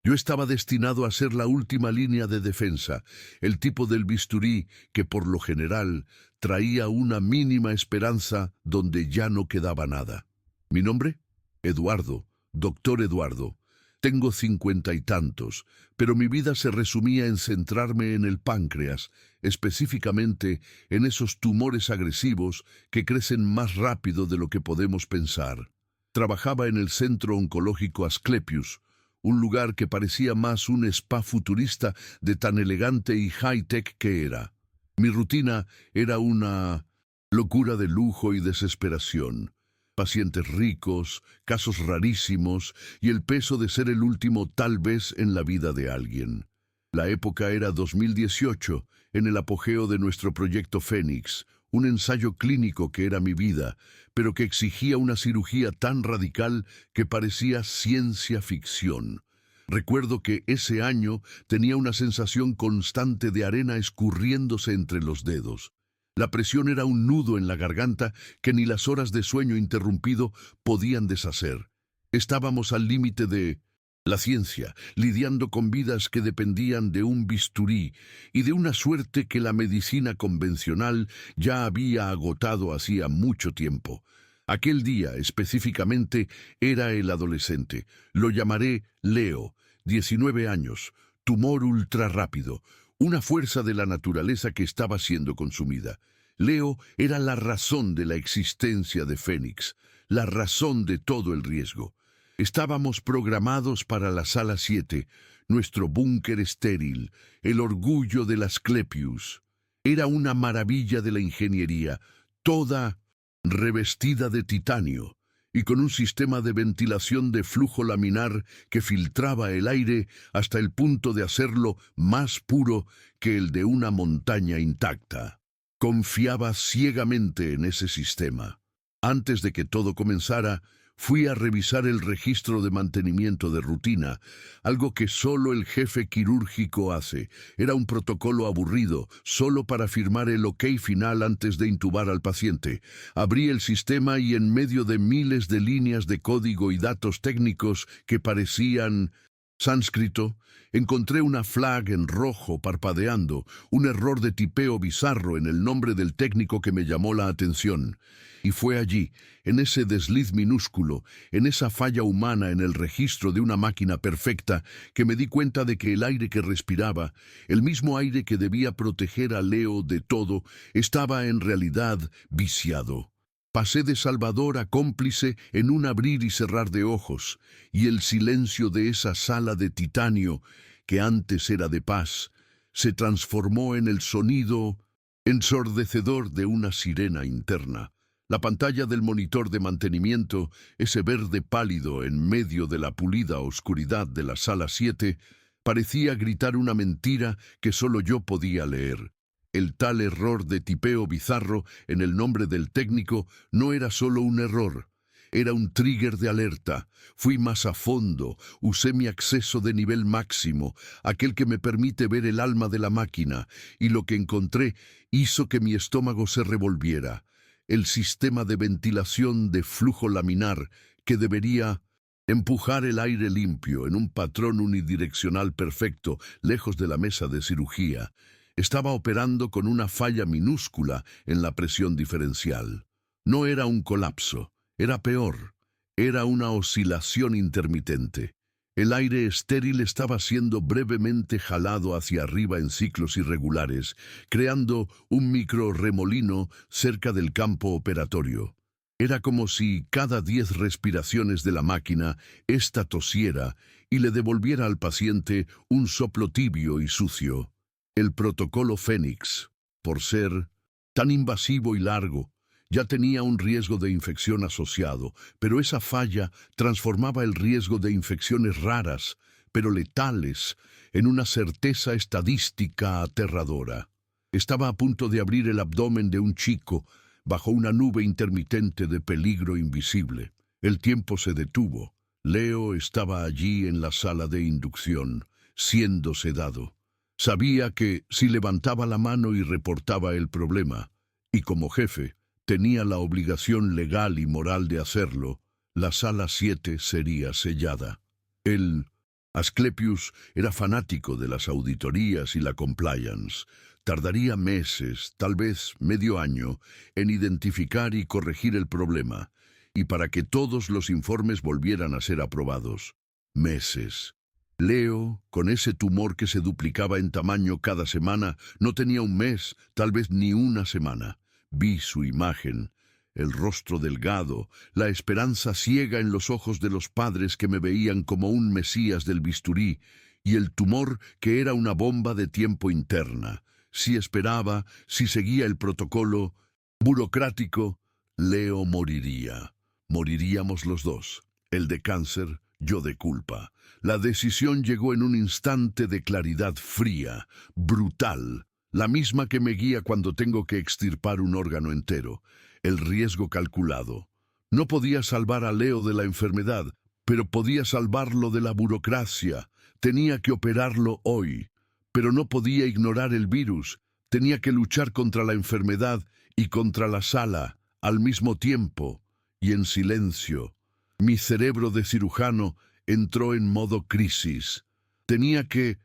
Yo estaba destinado a ser la última línea de defensa, el tipo del bisturí que por lo general traía una mínima esperanza donde ya no quedaba nada. ¿Mi nombre? Eduardo, doctor Eduardo. Tengo 50 y tantos, pero mi vida se resumía en centrarme en el páncreas, específicamente en esos tumores agresivos que crecen más rápido de lo que podemos pensar. Trabajaba en el Centro Oncológico Asclepius, un lugar que parecía más un spa futurista de tan elegante y high-tech que era. Mi rutina era una locura de lujo y desesperación. Pacientes ricos, casos rarísimos y el peso de ser el último tal vez en la vida de alguien. La época era 2018, en el apogeo de nuestro proyecto Fénix, un ensayo clínico que era mi vida, pero que exigía una cirugía tan radical que parecía ciencia ficción. Recuerdo que ese año tenía una sensación constante de arena escurriéndose entre los dedos. La presión era un nudo en la garganta que ni las horas de sueño interrumpido podían deshacer. Estábamos al límite de la ciencia, lidiando con vidas que dependían de un bisturí y de una suerte que la medicina convencional ya había agotado hacía mucho tiempo. Aquel día, específicamente, era el adolescente. Lo llamaré Leo, 19 años, tumor ultrarrápido, una fuerza de la naturaleza que estaba siendo consumida. Leo era la razón de la existencia de Fénix, la razón de todo el riesgo. Estábamos programados para la Sala 7, nuestro búnker estéril, el orgullo de las Asclepius. Era una maravilla de la ingeniería, toda revestida de titanio, y con un sistema de ventilación de flujo laminar que filtraba el aire hasta el punto de hacerlo más puro que el de una montaña intacta. Confiaba ciegamente en ese sistema. Antes de que todo comenzara, fui a revisar el registro de mantenimiento de rutina, algo que solo el jefe quirúrgico hace. Era un protocolo aburrido, solo para firmar el ok final antes de intubar al paciente. Abrí el sistema y en medio de miles de líneas de código y datos técnicos que parecían sánscrito, encontré una flag en rojo parpadeando, un error de tipeo bizarro en el nombre del técnico que me llamó la atención. Y fue allí, en ese desliz minúsculo, en esa falla humana en el registro de una máquina perfecta, que me di cuenta de que el aire que respiraba, el mismo aire que debía proteger a Leo de todo, estaba en realidad viciado. Pasé de salvador a cómplice en un abrir y cerrar de ojos, y el silencio de esa sala de titanio, que antes era de paz, se transformó en el sonido ensordecedor de una sirena interna. La pantalla del monitor de mantenimiento, ese verde pálido en medio de la pulida oscuridad de la Sala 7, parecía gritar una mentira que solo yo podía leer. El tal error de tipeo bizarro en el nombre del técnico no era solo un error, era un trigger de alerta. Fui más a fondo, usé mi acceso de nivel máximo, aquel que me permite ver el alma de la máquina, y lo que encontré hizo que mi estómago se revolviera. El sistema de ventilación de flujo laminar que debería empujar el aire limpio en un patrón unidireccional perfecto, lejos de la mesa de cirugía, estaba operando con una falla minúscula en la presión diferencial. No era un colapso, era peor, era una oscilación intermitente. El aire estéril estaba siendo brevemente jalado hacia arriba en ciclos irregulares, creando un microrremolino cerca del campo operatorio. Era como si cada 10 respiraciones de la máquina, ésta tosiera y le devolviera al paciente un soplo tibio y sucio. El protocolo Fénix, por ser tan invasivo y largo, ya tenía un riesgo de infección asociado, pero esa falla transformaba el riesgo de infecciones raras, pero letales, en una certeza estadística aterradora. Estaba a punto de abrir el abdomen de un chico bajo una nube intermitente de peligro invisible. El tiempo se detuvo. Leo estaba allí en la sala de inducción, siendo sedado. Sabía que si levantaba la mano y reportaba el problema, y como jefe, tenía la obligación legal y moral de hacerlo, la Sala 7 sería sellada. El Asclepius era fanático de las auditorías y la compliance. Tardaría meses, tal vez medio año, en identificar y corregir el problema, y para que todos los informes volvieran a ser aprobados. Meses. Leo, con ese tumor que se duplicaba en tamaño cada semana, no tenía un mes, tal vez ni una semana. Vi su imagen, el rostro delgado, la esperanza ciega en los ojos de los padres que me veían como un mesías del bisturí, y el tumor que era una bomba de tiempo interna. Si esperaba, si seguía el protocolo burocrático, Leo moriría. Moriríamos los dos, él de cáncer, yo de culpa. La decisión llegó en un instante de claridad fría, brutal, la misma que me guía cuando tengo que extirpar un órgano entero. El riesgo calculado. No podía salvar a Leo de la enfermedad, pero podía salvarlo de la burocracia. Tenía que operarlo hoy, pero no podía ignorar el virus. Tenía que luchar contra la enfermedad y contra la sala, al mismo tiempo, y en silencio. Mi cerebro de cirujano entró en modo crisis. Tenía que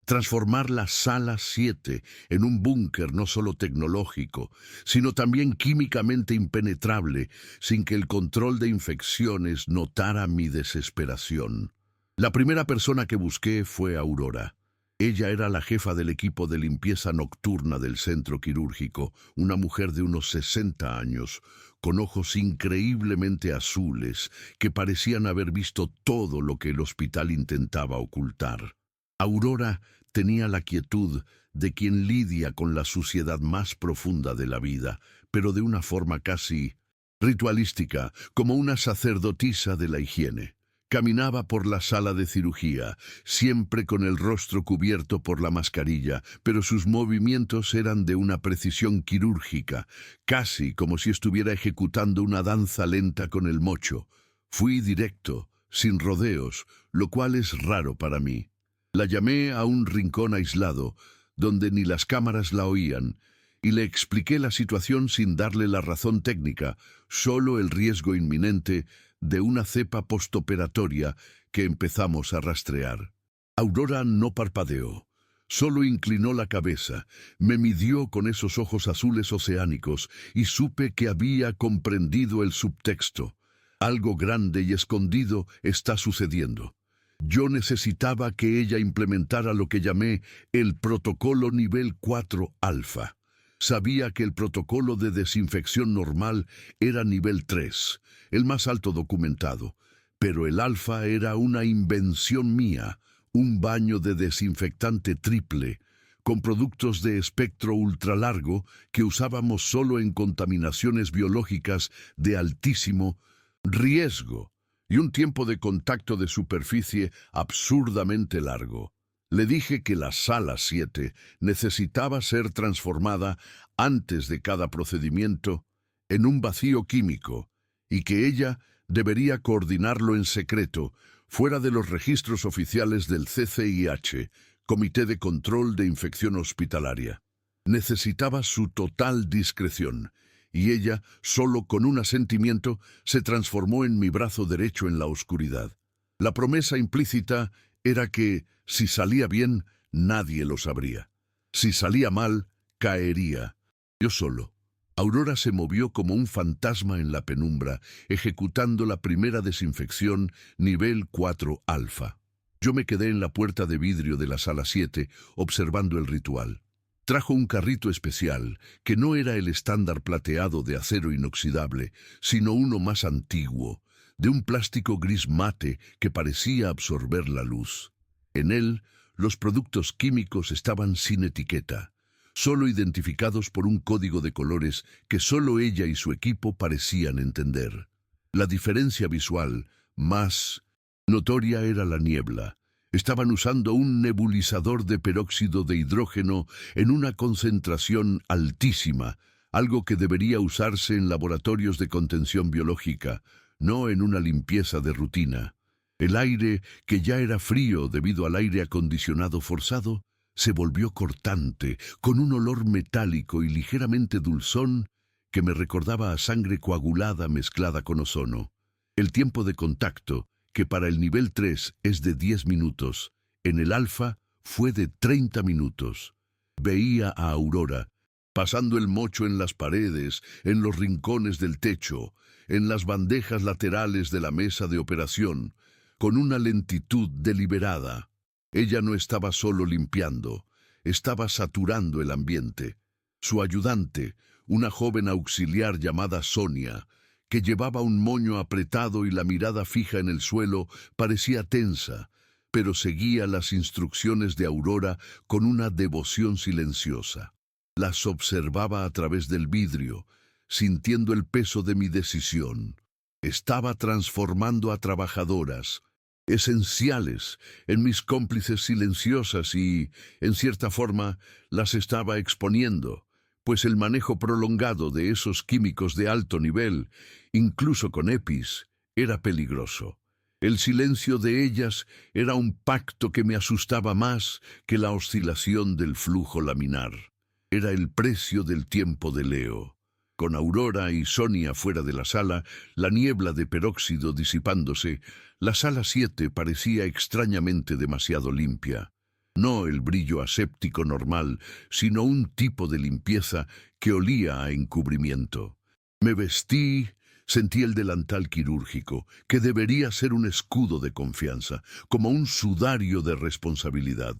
transformar la Sala 7 en un búnker no solo tecnológico, sino también químicamente impenetrable, sin que el control de infecciones notara mi desesperación. La primera persona que busqué fue Aurora. Ella era la jefa del equipo de limpieza nocturna del centro quirúrgico, una mujer de unos 60 años, con ojos increíblemente azules, que parecían haber visto todo lo que el hospital intentaba ocultar. Aurora tenía la quietud de quien lidia con la suciedad más profunda de la vida, pero de una forma casi ritualística, como una sacerdotisa de la higiene. Caminaba por la sala de cirugía, siempre con el rostro cubierto por la mascarilla, pero sus movimientos eran de una precisión quirúrgica, casi como si estuviera ejecutando una danza lenta con el mocho. Fui directo, sin rodeos, lo cual es raro para mí. La llamé a un rincón aislado, donde ni las cámaras la oían, y le expliqué la situación sin darle la razón técnica, solo el riesgo inminente de una cepa postoperatoria que empezamos a rastrear. Aurora no parpadeó, solo inclinó la cabeza, me midió con esos ojos azules oceánicos y supe que había comprendido el subtexto. Algo grande y escondido está sucediendo. Yo necesitaba que ella implementara lo que llamé el protocolo nivel 4 alfa. Sabía que el protocolo de desinfección normal era nivel 3, el más alto documentado, pero el alfa era una invención mía, un baño de desinfectante triple, con productos de espectro ultralargo que usábamos solo en contaminaciones biológicas de altísimo riesgo y un tiempo de contacto de superficie absurdamente largo. Le dije que la Sala 7 necesitaba ser transformada antes de cada procedimiento en un vacío químico y que ella debería coordinarlo en secreto, fuera de los registros oficiales del CCIH, Comité de Control de Infección Hospitalaria. Necesitaba su total discreción, y ella, solo con un asentimiento, se transformó en mi brazo derecho en la oscuridad. La promesa implícita era que, si salía bien, nadie lo sabría. Si salía mal, caería. Yo solo. Aurora se movió como un fantasma en la penumbra, ejecutando la primera desinfección nivel 4 alfa. Yo me quedé en la puerta de vidrio de la Sala 7, observando el ritual. Trajo un carrito especial, que no era el estándar plateado de acero inoxidable, sino uno más antiguo, de un plástico gris mate que parecía absorber la luz. En él, los productos químicos estaban sin etiqueta, solo identificados por un código de colores que solo ella y su equipo parecían entender. La diferencia visual más notoria era la niebla. Estaban usando un nebulizador de peróxido de hidrógeno en una concentración altísima, algo que debería usarse en laboratorios de contención biológica, no en una limpieza de rutina. El aire, que ya era frío debido al aire acondicionado forzado, se volvió cortante, con un olor metálico y ligeramente dulzón que me recordaba a sangre coagulada mezclada con ozono. El tiempo de contacto, que para el nivel 3 es de 10 minutos, en el alfa fue de 30 minutos. Veía a Aurora, pasando el mocho en las paredes, en los rincones del techo, en las bandejas laterales de la mesa de operación, con una lentitud deliberada. Ella no estaba solo limpiando, estaba saturando el ambiente. Su ayudante, una joven auxiliar llamada Sonia, que llevaba un moño apretado y la mirada fija en el suelo, parecía tensa, pero seguía las instrucciones de Aurora con una devoción silenciosa. Las observaba a través del vidrio, sintiendo el peso de mi decisión. Estaba transformando a trabajadoras, esenciales, en mis cómplices silenciosas y, en cierta forma, las estaba exponiendo, pues el manejo prolongado de esos químicos de alto nivel, incluso con EPIs, era peligroso. El silencio de ellas era un pacto que me asustaba más que la oscilación del flujo laminar. Era el precio del tiempo de Leo. Con Aurora y Sonia fuera de la sala, la niebla de peróxido disipándose, la sala 7 parecía extrañamente demasiado limpia. No el brillo aséptico normal, sino un tipo de limpieza que olía a encubrimiento. Me vestí, sentí el delantal quirúrgico, que debería ser un escudo de confianza, como un sudario de responsabilidad.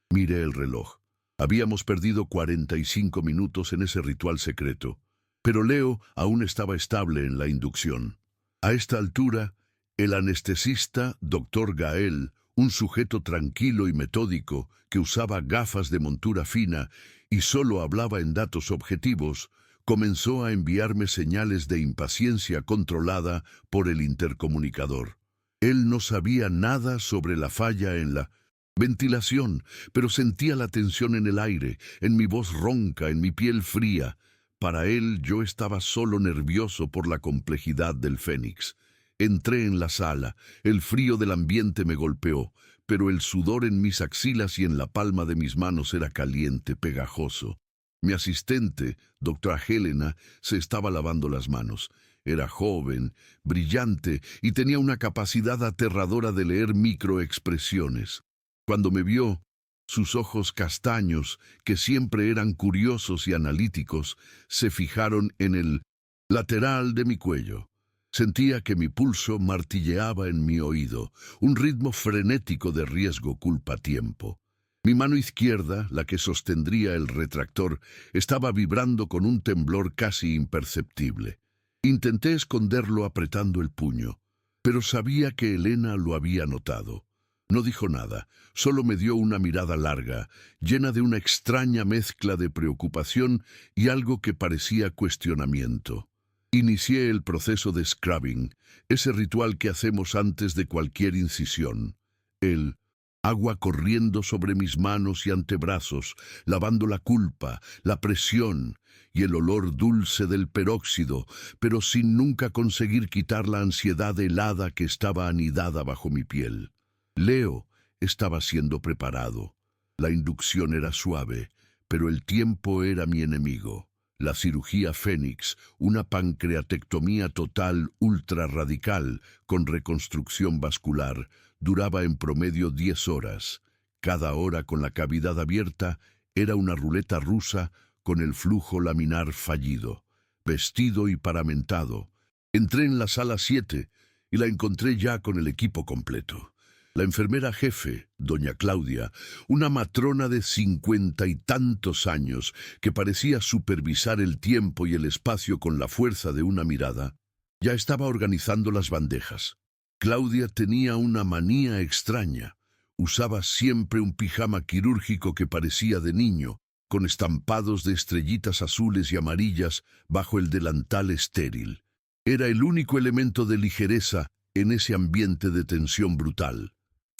Miré el reloj. Habíamos perdido 45 minutos en ese ritual secreto, pero Leo aún estaba estable en la inducción. A esta altura, el anestesista, Dr. Gael, un sujeto tranquilo y metódico que usaba gafas de montura fina y solo hablaba en datos objetivos, comenzó a enviarme señales de impaciencia controlada por el intercomunicador. Él no sabía nada sobre la falla en la ventilación, pero sentía la tensión en el aire, en mi voz ronca, en mi piel fría. Para él yo estaba solo nervioso por la complejidad del Fénix. Entré en la sala, el frío del ambiente me golpeó, pero el sudor en mis axilas y en la palma de mis manos era caliente, pegajoso. Mi asistente, doctora Helena, se estaba lavando las manos. Era joven, brillante y tenía una capacidad aterradora de leer microexpresiones. Cuando me vio, sus ojos castaños, que siempre eran curiosos y analíticos, se fijaron en el lateral de mi cuello. Sentía que mi pulso martilleaba en mi oído, un ritmo frenético de riesgo culpa-tiempo. Mi mano izquierda, la que sostendría el retractor, estaba vibrando con un temblor casi imperceptible. Intenté esconderlo apretando el puño, pero sabía que Helena lo había notado. No dijo nada, solo me dio una mirada larga, llena de una extraña mezcla de preocupación y algo que parecía cuestionamiento. Inicié el proceso de scrubbing, ese ritual que hacemos antes de cualquier incisión. El agua corriendo sobre mis manos y antebrazos, lavando la culpa, la presión y el olor dulce del peróxido, pero sin nunca conseguir quitar la ansiedad helada que estaba anidada bajo mi piel. Leo estaba siendo preparado. La inducción era suave, pero el tiempo era mi enemigo. La cirugía Fénix, una pancreatectomía total ultra radical con reconstrucción vascular, duraba en promedio 10 horas. Cada hora con la cavidad abierta era una ruleta rusa con el flujo laminar fallido. Vestido y paramentado, entré en la sala 7 y la encontré ya con el equipo completo. La enfermera jefe, doña Claudia, una matrona de 50 y tantos años que parecía supervisar el tiempo y el espacio con la fuerza de una mirada, ya estaba organizando las bandejas. Claudia tenía una manía extraña. Usaba siempre un pijama quirúrgico que parecía de niño, con estampados de estrellitas azules y amarillas bajo el delantal estéril. Era el único elemento de ligereza en ese ambiente de tensión brutal.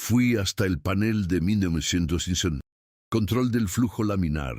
Fui hasta el panel de 1960, control del flujo laminar,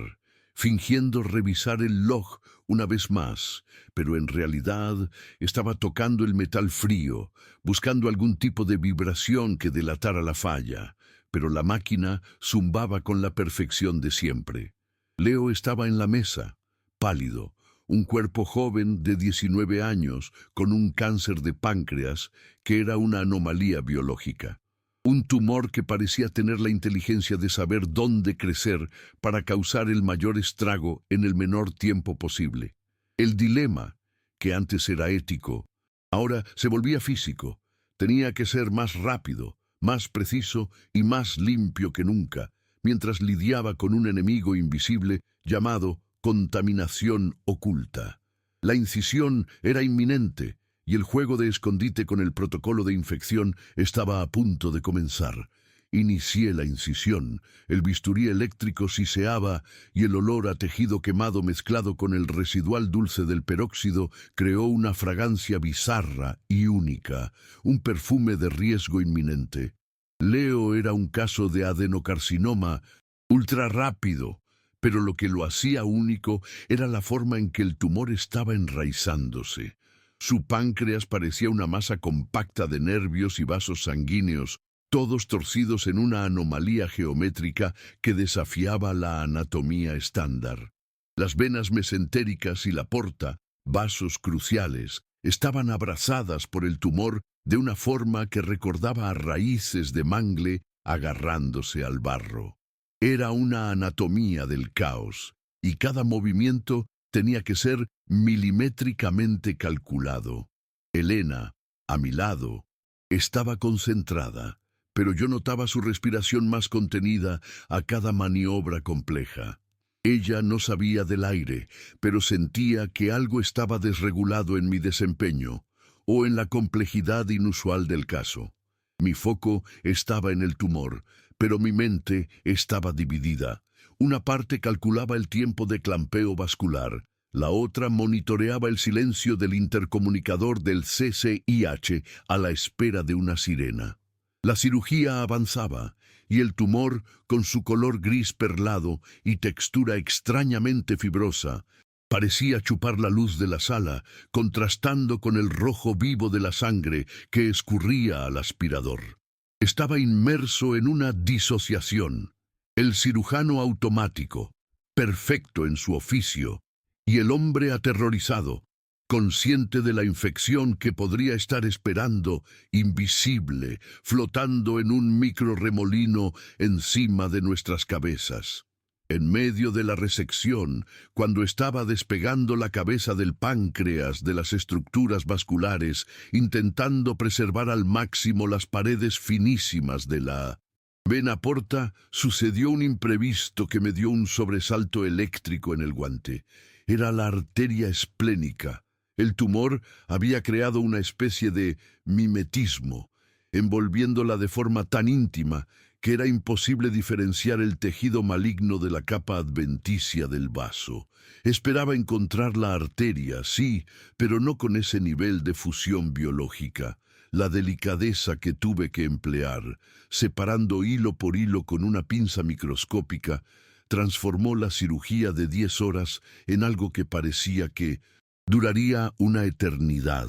fingiendo revisar el log una vez más, pero en realidad estaba tocando el metal frío, buscando algún tipo de vibración que delatara la falla, pero la máquina zumbaba con la perfección de siempre. Leo estaba en la mesa, pálido, un cuerpo joven de 19 años con un cáncer de páncreas que era una anomalía biológica. Un tumor que parecía tener la inteligencia de saber dónde crecer para causar el mayor estrago en el menor tiempo posible. El dilema, que antes era ético, ahora se volvía físico. Tenía que ser más rápido, más preciso y más limpio que nunca, mientras lidiaba con un enemigo invisible llamado contaminación oculta. La incisión era inminente y el juego de escondite con el protocolo de infección estaba a punto de comenzar. Inicié la incisión, el bisturí eléctrico siseaba y el olor a tejido quemado mezclado con el residual dulce del peróxido creó una fragancia bizarra y única, un perfume de riesgo inminente. Leo era un caso de adenocarcinoma ultra rápido, pero lo que lo hacía único era la forma en que el tumor estaba enraizándose. Su páncreas parecía una masa compacta de nervios y vasos sanguíneos, todos torcidos en una anomalía geométrica que desafiaba la anatomía estándar. Las venas mesentéricas y la porta, vasos cruciales, estaban abrazadas por el tumor de una forma que recordaba a raíces de mangle agarrándose al barro. Era una anatomía del caos, y cada movimiento tenía que ser milimétricamente calculado. Elena, a mi lado, estaba concentrada, pero yo notaba su respiración más contenida a cada maniobra compleja. Ella no sabía del aire, pero sentía que algo estaba desregulado en mi desempeño, o en la complejidad inusual del caso. Mi foco estaba en el tumor, pero mi mente estaba dividida. Una parte calculaba el tiempo de clampeo vascular, la otra monitoreaba el silencio del intercomunicador del CCIH a la espera de una sirena. La cirugía avanzaba, y el tumor, con su color gris perlado y textura extrañamente fibrosa, parecía chupar la luz de la sala, contrastando con el rojo vivo de la sangre que escurría al aspirador. Estaba inmerso en una disociación. El cirujano automático, perfecto en su oficio, y el hombre aterrorizado, consciente de la infección que podría estar esperando, invisible, flotando en un microrremolino encima de nuestras cabezas. En medio de la resección, cuando estaba despegando la cabeza del páncreas de las estructuras vasculares, intentando preservar al máximo las paredes finísimas de la vena porta, sucedió un imprevisto que me dio un sobresalto eléctrico en el guante. Era la arteria esplénica. El tumor había creado una especie de mimetismo, envolviéndola de forma tan íntima que era imposible diferenciar el tejido maligno de la capa adventicia del vaso. Esperaba encontrar la arteria, sí, pero no con ese nivel de fusión biológica. La delicadeza que tuve que emplear, separando hilo por hilo con una pinza microscópica, transformó la cirugía de 10 horas en algo que parecía que duraría una eternidad.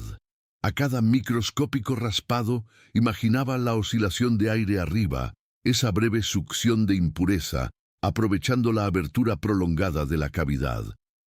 A cada microscópico raspado imaginaba la oscilación de aire arriba, esa breve succión de impureza, aprovechando la abertura prolongada de la cavidad.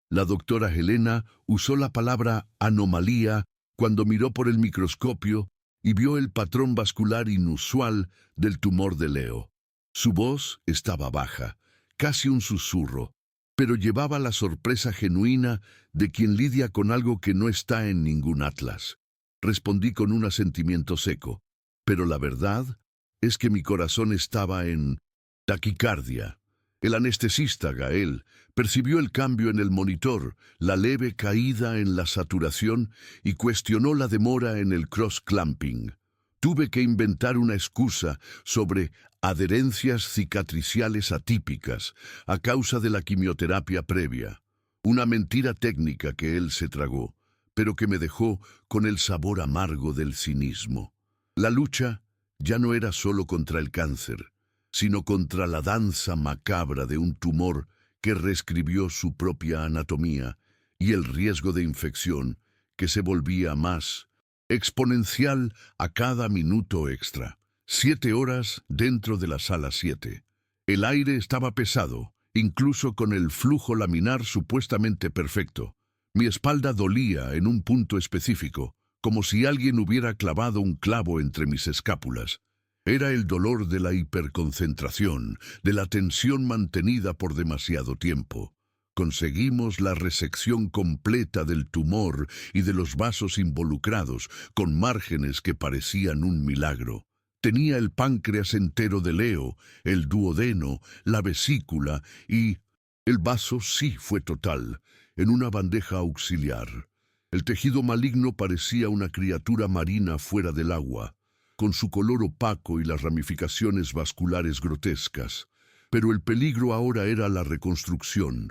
La doctora Helena usó la palabra anomalía cuando miró por el microscopio y vio el patrón vascular inusual del tumor de Leo. Su voz estaba baja, casi un susurro, pero llevaba la sorpresa genuina de quien lidia con algo que no está en ningún atlas. Respondí con un asentimiento seco, pero la verdad es que mi corazón estaba en taquicardia. El anestesista, Gael, percibió el cambio en el monitor, la leve caída en la saturación y cuestionó la demora en el cross-clamping. Tuve que inventar una excusa sobre adherencias cicatriciales atípicas a causa de la quimioterapia previa. Una mentira técnica que él se tragó, pero que me dejó con el sabor amargo del cinismo. La lucha ya no era solo contra el cáncer, sino contra la danza macabra de un tumor que reescribió su propia anatomía y el riesgo de infección que se volvía más exponencial a cada minuto extra. 7 horas dentro de la sala 7. El aire estaba pesado, incluso con el flujo laminar supuestamente perfecto. Mi espalda dolía en un punto específico, como si alguien hubiera clavado un clavo entre mis escápulas. Era el dolor de la hiperconcentración, de la tensión mantenida por demasiado tiempo. Conseguimos la resección completa del tumor y de los vasos involucrados, con márgenes que parecían un milagro. Tenía el páncreas entero de Leo, el duodeno, la vesícula y... El vaso sí fue total, en una bandeja auxiliar. El tejido maligno parecía una criatura marina fuera del agua, con su color opaco y las ramificaciones vasculares grotescas. Pero el peligro ahora era la reconstrucción,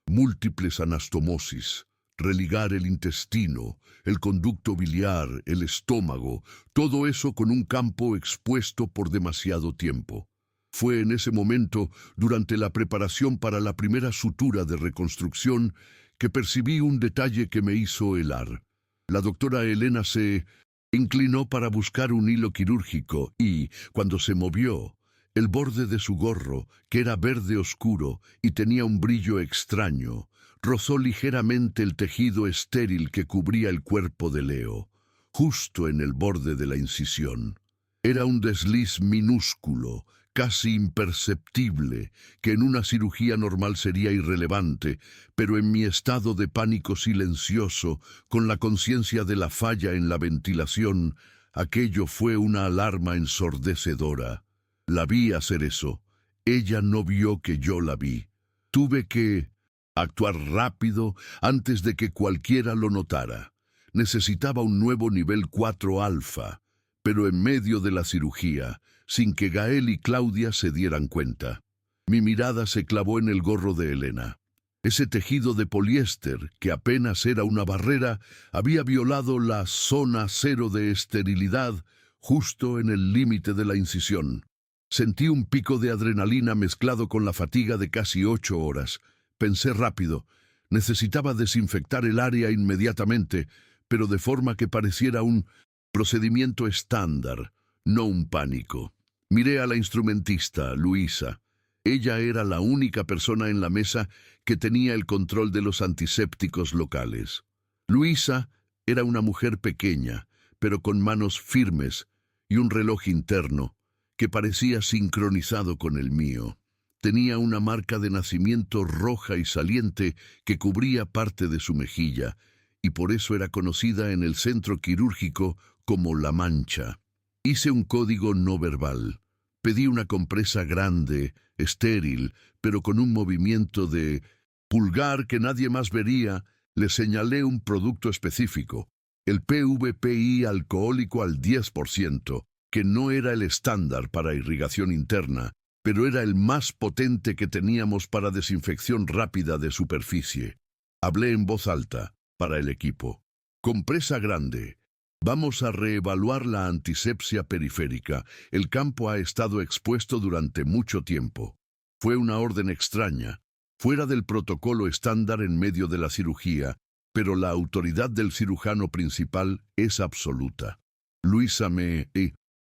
múltiples anastomosis, religar el intestino, el conducto biliar, el estómago, todo eso con un campo expuesto por demasiado tiempo. Fue en ese momento, durante la preparación para la primera sutura de reconstrucción, que percibí un detalle que me hizo helar. La doctora Elena se inclinó para buscar un hilo quirúrgico y, cuando se movió, el borde de su gorro, que era verde oscuro y tenía un brillo extraño, rozó ligeramente el tejido estéril que cubría el cuerpo de Leo, justo en el borde de la incisión. Era un desliz minúsculo, casi imperceptible, que en una cirugía normal sería irrelevante, pero en mi estado de pánico silencioso, con la conciencia de la falla en la ventilación, aquello fue una alarma ensordecedora. La vi hacer eso. Ella no vio que yo la vi. Tuve que actuar rápido antes de que cualquiera lo notara. Necesitaba un nuevo nivel 4 alfa, pero en medio de la cirugía, sin que Gael y Claudia se dieran cuenta. Mi mirada se clavó en el gorro de Elena. Ese tejido de poliéster, que apenas era una barrera, había violado la zona cero de esterilidad justo en el límite de la incisión. Sentí un pico de adrenalina mezclado con la fatiga de casi 8 horas. Pensé rápido. Necesitaba desinfectar el área inmediatamente, pero de forma que pareciera un procedimiento estándar, no un pánico. Miré a la instrumentista, Luisa. Ella era la única persona en la mesa que tenía el control de los antisépticos locales. Luisa era una mujer pequeña, pero con manos firmes y un reloj interno que parecía sincronizado con el mío. Tenía una marca de nacimiento roja y saliente que cubría parte de su mejilla, y por eso era conocida en el centro quirúrgico como La Mancha. Hice un código no verbal. Pedí una compresa grande, estéril, pero con un movimiento de pulgar que nadie más vería. Le señalé un producto específico, el PVPI alcohólico al 10%, que no era el estándar para irrigación interna, pero era el más potente que teníamos para desinfección rápida de superficie. Hablé en voz alta, para el equipo. Compresa grande. Vamos a reevaluar la antisepsia periférica. El campo ha estado expuesto durante mucho tiempo. Fue una orden extraña, fuera del protocolo estándar en medio de la cirugía, pero la autoridad del cirujano principal es absoluta. Luisa me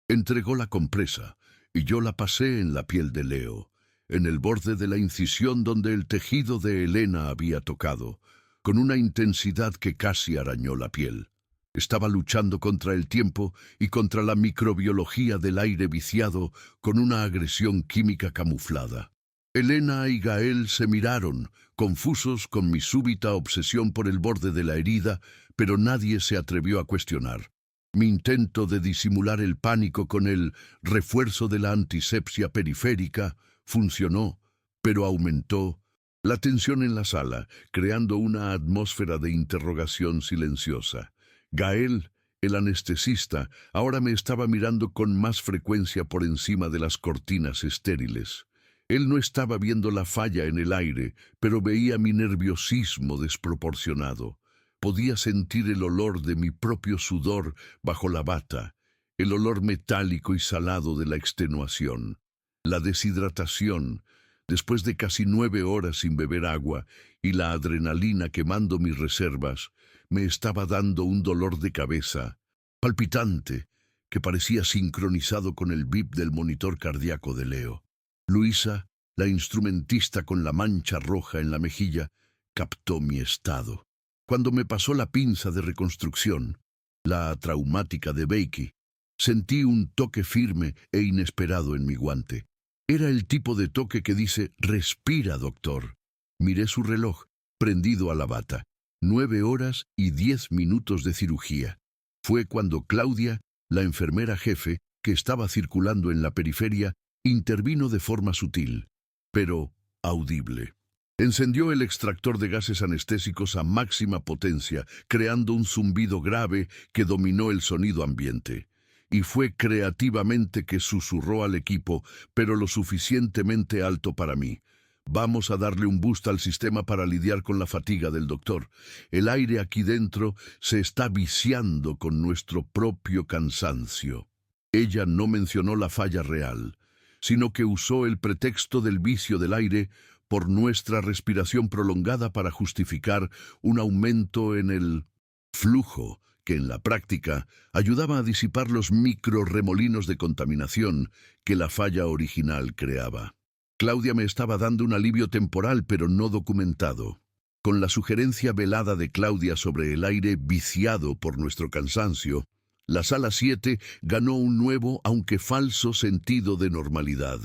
entregó la compresa, y yo la pasé en la piel de Leo, en el borde de la incisión donde el tejido de Elena había tocado, con una intensidad que casi arañó la piel. Estaba luchando contra el tiempo y contra la microbiología del aire viciado con una agresión química camuflada. Elena y Gael se miraron, confusos con mi súbita obsesión por el borde de la herida, pero nadie se atrevió a cuestionar. Mi intento de disimular el pánico con el refuerzo de la antisepsia periférica funcionó, pero aumentó la tensión en la sala, creando una atmósfera de interrogación silenciosa. Gael, el anestesista, ahora me estaba mirando con más frecuencia por encima de las cortinas estériles. Él no estaba viendo la falla en el aire, pero veía mi nerviosismo desproporcionado. Podía sentir el olor de mi propio sudor bajo la bata, el olor metálico y salado de la extenuación, la deshidratación, después de casi 9 horas sin beber agua, y la adrenalina quemando mis reservas, me estaba dando un dolor de cabeza, palpitante, que parecía sincronizado con el bip del monitor cardíaco de Leo. Luisa, la instrumentista con la mancha roja en la mejilla, captó mi estado. Cuando me pasó la pinza de reconstrucción, la traumática de Becky, sentí un toque firme e inesperado en mi guante. Era el tipo de toque que dice, respira, doctor. Miré su reloj, prendido a la bata. 9 horas y 10 minutos de cirugía. Fue cuando Claudia, la enfermera jefe, que estaba circulando en la periferia, intervino de forma sutil, pero audible. Encendió el extractor de gases anestésicos a máxima potencia, creando un zumbido grave que dominó el sonido ambiente. Y fue creativamente que susurró al equipo, pero lo suficientemente alto para mí. Vamos a darle un boost al sistema para lidiar con la fatiga del doctor. El aire aquí dentro se está viciando con nuestro propio cansancio. Ella no mencionó la falla real, sino que usó el pretexto del vicio del aire por nuestra respiración prolongada para justificar un aumento en el flujo, que en la práctica ayudaba a disipar los microrremolinos de contaminación que la falla original creaba. Claudia me estaba dando un alivio temporal, pero no documentado. Con la sugerencia velada de Claudia sobre el aire viciado por nuestro cansancio, la sala 7 ganó un nuevo, aunque falso, sentido de normalidad.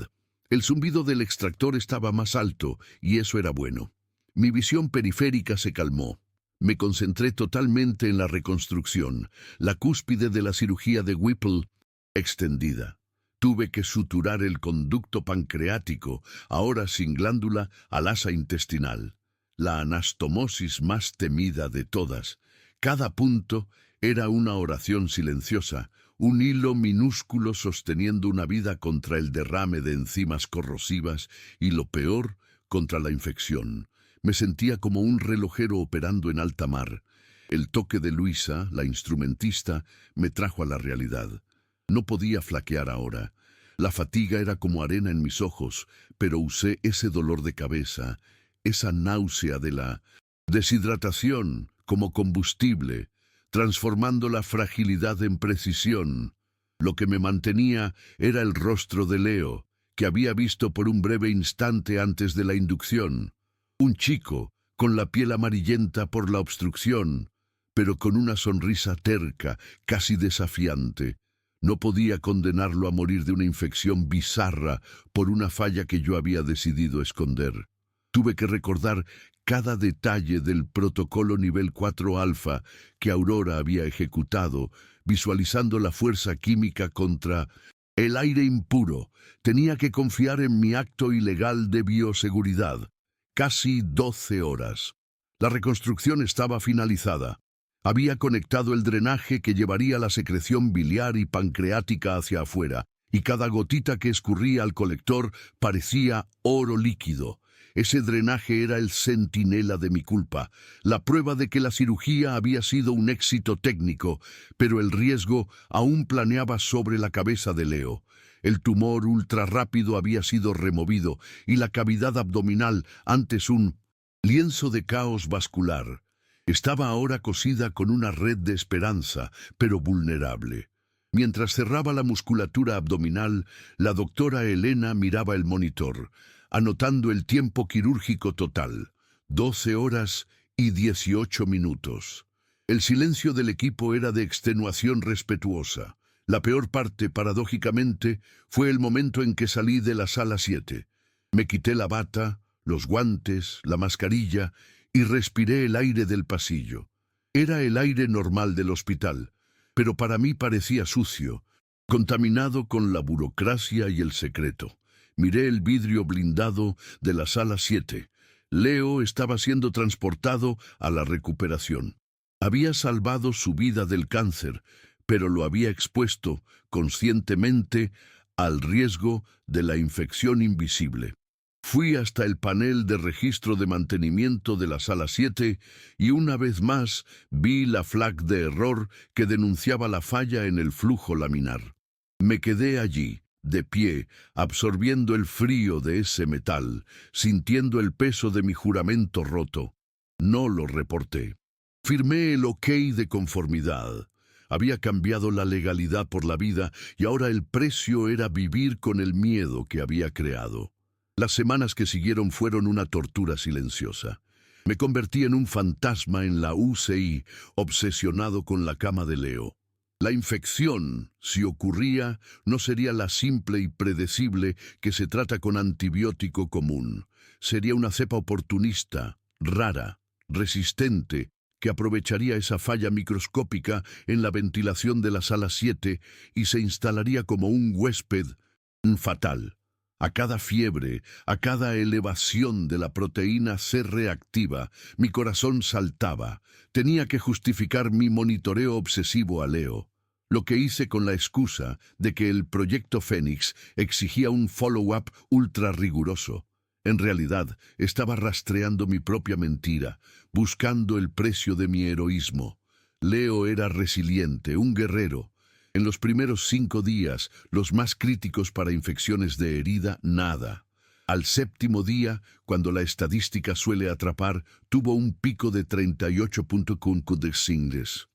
El zumbido del extractor estaba más alto, y eso era bueno. Mi visión periférica se calmó. Me concentré totalmente en la reconstrucción, la cúspide de la cirugía de Whipple extendida. Tuve que suturar el conducto pancreático, ahora sin glándula, al asa intestinal. La anastomosis más temida de todas. Cada punto era una oración silenciosa, un hilo minúsculo sosteniendo una vida contra el derrame de enzimas corrosivas y, lo peor, contra la infección. Me sentía como un relojero operando en alta mar. El toque de Luisa, la instrumentista, me trajo a la realidad. No podía flaquear ahora. La fatiga era como arena en mis ojos, pero usé ese dolor de cabeza, esa náusea de la deshidratación como combustible, transformando la fragilidad en precisión. Lo que me mantenía era el rostro de Leo, que había visto por un breve instante antes de la inducción. Un chico, con la piel amarillenta por la obstrucción, pero con una sonrisa terca, casi desafiante. No podía condenarlo a morir de una infección bizarra por una falla que yo había decidido esconder. Tuve que recordar cada detalle del protocolo nivel 4 alfa que Aurora había ejecutado, visualizando la fuerza química contra el aire impuro. Tenía que confiar en mi acto ilegal de bioseguridad. Casi 12 horas. La reconstrucción estaba finalizada. Había conectado el drenaje que llevaría la secreción biliar y pancreática hacia afuera, y cada gotita que escurría al colector parecía oro líquido. Ese drenaje era el centinela de mi culpa, la prueba de que la cirugía había sido un éxito técnico, pero el riesgo aún planeaba sobre la cabeza de Leo. El tumor ultrarrápido había sido removido, y la cavidad abdominal, antes un lienzo de caos vascular, estaba ahora cosida con una red de esperanza, pero vulnerable. Mientras cerraba la musculatura abdominal, la doctora Elena miraba el monitor, anotando el tiempo quirúrgico total, 12 horas y 18 minutos. El silencio del equipo era de extenuación respetuosa. La peor parte, paradójicamente, fue el momento en que salí de la sala 7. Me quité la bata, los guantes, la mascarilla y respiré el aire del pasillo. Era el aire normal del hospital, pero para mí parecía sucio, contaminado con la burocracia y el secreto. Miré el vidrio blindado de la sala 7. Leo estaba siendo transportado a la recuperación. Había salvado su vida del cáncer, pero lo había expuesto conscientemente al riesgo de la infección invisible. Fui hasta el panel de registro de mantenimiento de la sala 7 y una vez más vi la flag de error que denunciaba la falla en el flujo laminar. Me quedé allí, de pie, absorbiendo el frío de ese metal, sintiendo el peso de mi juramento roto. No lo reporté. Firmé el ok de conformidad. Había cambiado la legalidad por la vida y ahora el precio era vivir con el miedo que había creado. Las semanas que siguieron fueron una tortura silenciosa. Me convertí en un fantasma en la UCI, obsesionado con la cama de Leo. La infección, si ocurría, no sería la simple y predecible que se trata con antibiótico común. Sería una cepa oportunista, rara, resistente, que aprovecharía esa falla microscópica en la ventilación de la sala 7 y se instalaría como un huésped fatal. A cada fiebre, a cada elevación de la proteína C reactiva, mi corazón saltaba. Tenía que justificar mi monitoreo obsesivo a Leo. Lo que hice con la excusa de que el proyecto Fénix exigía un follow-up ultra riguroso. En realidad, estaba rastreando mi propia mentira, buscando el precio de mi heroísmo. Leo era resiliente, un guerrero. En los primeros 5 días, los más críticos para infecciones de herida, nada. Al 7.º día, cuando la estadística suele atrapar, tuvo un pico de 38.5 de signes.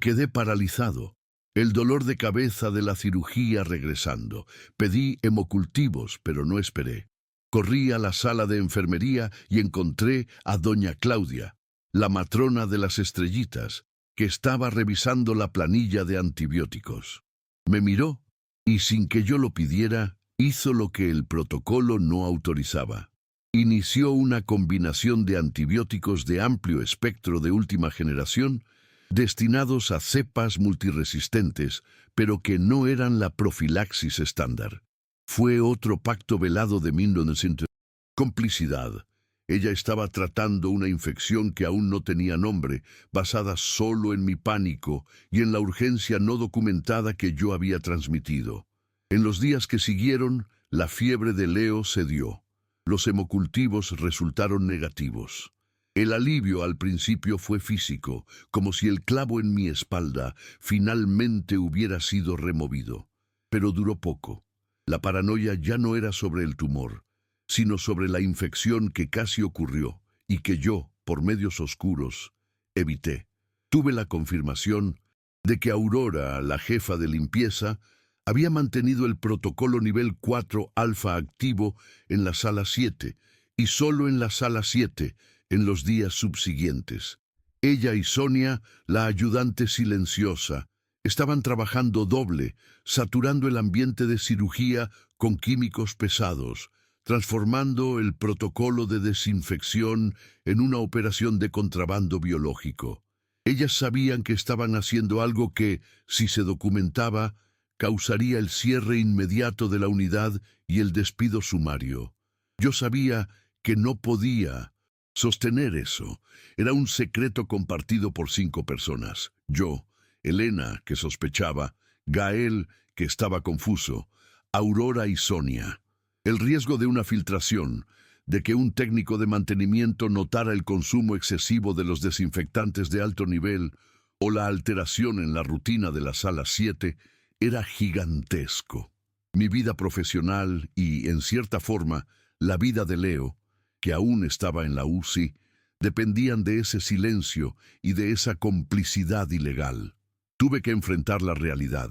Quedé paralizado. El dolor de cabeza de la cirugía regresando. Pedí hemocultivos, pero no esperé. Corrí a la sala de enfermería y encontré a doña Claudia, la matrona de las estrellitas, que estaba revisando la planilla de antibióticos. Me miró y, sin que yo lo pidiera, hizo lo que el protocolo no autorizaba. Inició una combinación de antibióticos de amplio espectro de última generación, destinados a cepas multiresistentes, pero que no eran la profilaxis estándar. Fue otro pacto velado de 1900. Complicidad. Ella estaba tratando una infección que aún no tenía nombre, basada solo en mi pánico y en la urgencia no documentada que yo había transmitido. En los días que siguieron, la fiebre de Leo cedió. Los hemocultivos resultaron negativos. El alivio al principio fue físico, como si el clavo en mi espalda finalmente hubiera sido removido. Pero duró poco. La paranoia ya no era sobre el tumor, sino sobre la infección que casi ocurrió y que yo, por medios oscuros, evité. Tuve la confirmación de que Aurora, la jefa de limpieza, había mantenido el protocolo nivel 4 alfa activo en la sala 7 y solo en la sala 7 en los días subsiguientes. Ella y Sonia, la ayudante silenciosa, estaban trabajando doble, saturando el ambiente de cirugía con químicos pesados, transformando el protocolo de desinfección en una operación de contrabando biológico. Ellas sabían que estaban haciendo algo que, si se documentaba, causaría el cierre inmediato de la unidad y el despido sumario. Yo sabía que no podía sostener eso. Era un secreto compartido por 5 personas. Yo, Elena, que sospechaba, Gael, que estaba confuso, Aurora y Sonia. El riesgo de una filtración, de que un técnico de mantenimiento notara el consumo excesivo de los desinfectantes de alto nivel o la alteración en la rutina de la sala 7, era gigantesco. Mi vida profesional y, en cierta forma, la vida de Leo, que aún estaba en la UCI, dependían de ese silencio y de esa complicidad ilegal. Tuve que enfrentar la realidad.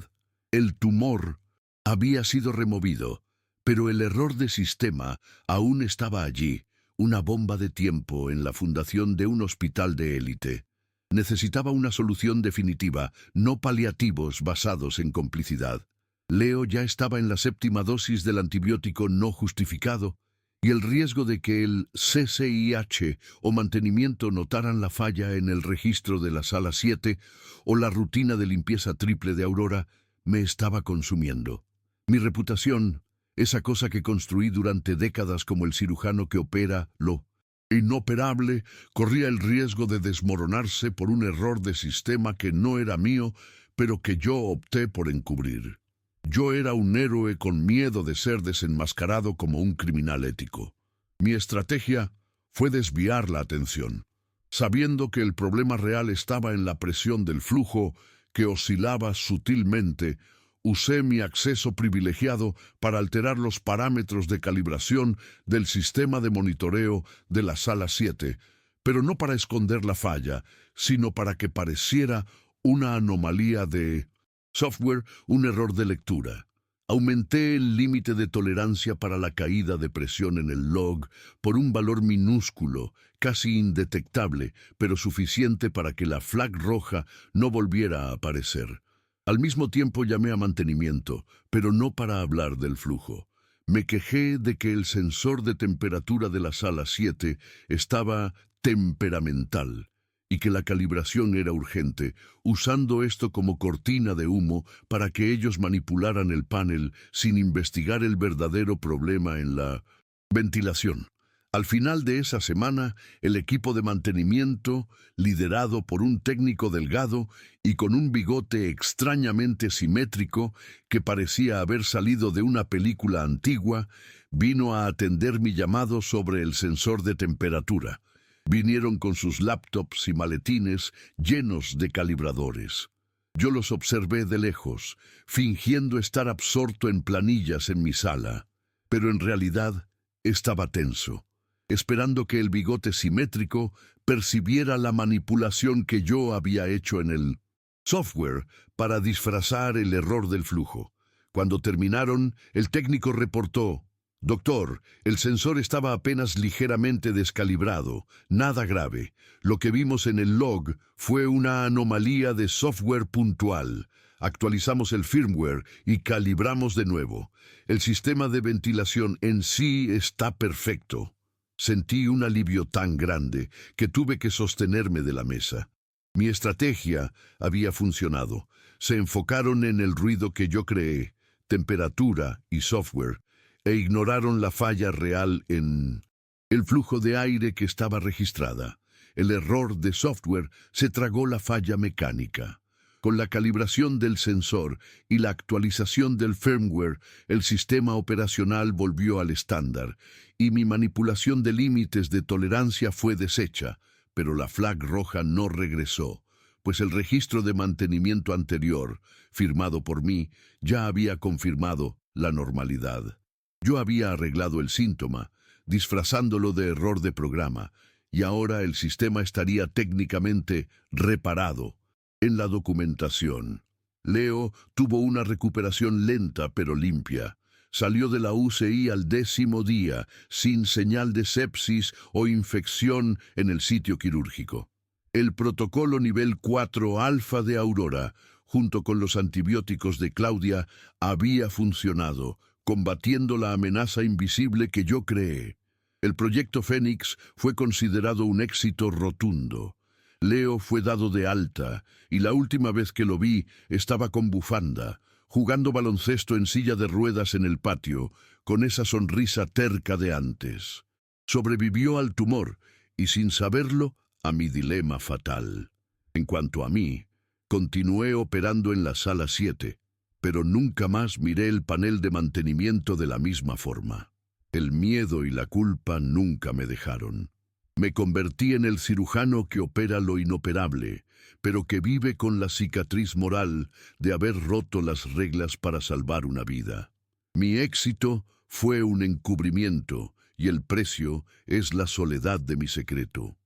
El tumor había sido removido, pero el error de sistema aún estaba allí, una bomba de tiempo en la fundación de un hospital de élite. Necesitaba una solución definitiva, no paliativos basados en complicidad. Leo ya estaba en la 7ª dosis del antibiótico no justificado, y el riesgo de que el CCIH o mantenimiento notaran la falla en el registro de la sala 7 o la rutina de limpieza triple de Aurora me estaba consumiendo. Mi reputación, esa cosa que construí durante décadas como el cirujano que opera lo inoperable, corría el riesgo de desmoronarse por un error de sistema que no era mío, pero que yo opté por encubrir. Yo era un héroe con miedo de ser desenmascarado como un criminal ético. Mi estrategia fue desviar la atención. Sabiendo que el problema real estaba en la presión del flujo, que oscilaba sutilmente, usé mi acceso privilegiado para alterar los parámetros de calibración del sistema de monitoreo de la sala 7, pero no para esconder la falla, sino para que pareciera una anomalía de software, un error de lectura. Aumenté el límite de tolerancia para la caída de presión en el log por un valor minúsculo, casi indetectable, pero suficiente para que la flag roja no volviera a aparecer. Al mismo tiempo llamé a mantenimiento, pero no para hablar del flujo. Me quejé de que el sensor de temperatura de la sala 7 estaba temperamental y que la calibración era urgente, usando esto como cortina de humo para que ellos manipularan el panel sin investigar el verdadero problema en la ventilación. Al final de esa semana, el equipo de mantenimiento, liderado por un técnico delgado y con un bigote extrañamente simétrico que parecía haber salido de una película antigua, vino a atender mi llamado sobre el sensor de temperatura. Vinieron con sus laptops y maletines llenos de calibradores. Yo los observé de lejos, fingiendo estar absorto en planillas en mi sala, pero en realidad estaba tenso, esperando que el bigote simétrico percibiera la manipulación que yo había hecho en el software para disfrazar el error del flujo. Cuando terminaron, el técnico reportó: «Doctor, el sensor estaba apenas ligeramente descalibrado, nada grave. Lo que vimos en el log fue una anomalía de software puntual. Actualizamos el firmware y calibramos de nuevo. El sistema de ventilación en sí está perfecto». Sentí un alivio tan grande que tuve que sostenerme de la mesa. Mi estrategia había funcionado. Se enfocaron en el ruido que yo creé, temperatura y software, e ignoraron la falla real en el flujo de aire que estaba registrada. El error de software se tragó la falla mecánica. Con la calibración del sensor y la actualización del firmware, el sistema operacional volvió al estándar y mi manipulación de límites de tolerancia fue deshecha, pero la flag roja no regresó, pues el registro de mantenimiento anterior, firmado por mí, ya había confirmado la normalidad. Yo había arreglado el síntoma, disfrazándolo de error de programa, y ahora el sistema estaría técnicamente reparado. En la documentación, Leo tuvo una recuperación lenta pero limpia. Salió de la UCI al 10º día, sin señal de sepsis o infección en el sitio quirúrgico. El protocolo nivel 4 alfa de Aurora, junto con los antibióticos de Claudia, había funcionado, combatiendo la amenaza invisible que yo creé. El proyecto Fénix fue considerado un éxito rotundo. Leo fue dado de alta, y la última vez que lo vi estaba con bufanda, jugando baloncesto en silla de ruedas en el patio, con esa sonrisa terca de antes. Sobrevivió al tumor, y sin saberlo, a mi dilema fatal. En cuanto a mí, continué operando en la sala 7, pero nunca más miré el panel de mantenimiento de la misma forma. El miedo y la culpa nunca me dejaron. Me convertí en el cirujano que opera lo inoperable, pero que vive con la cicatriz moral de haber roto las reglas para salvar una vida. Mi éxito fue un encubrimiento y el precio es la soledad de mi secreto.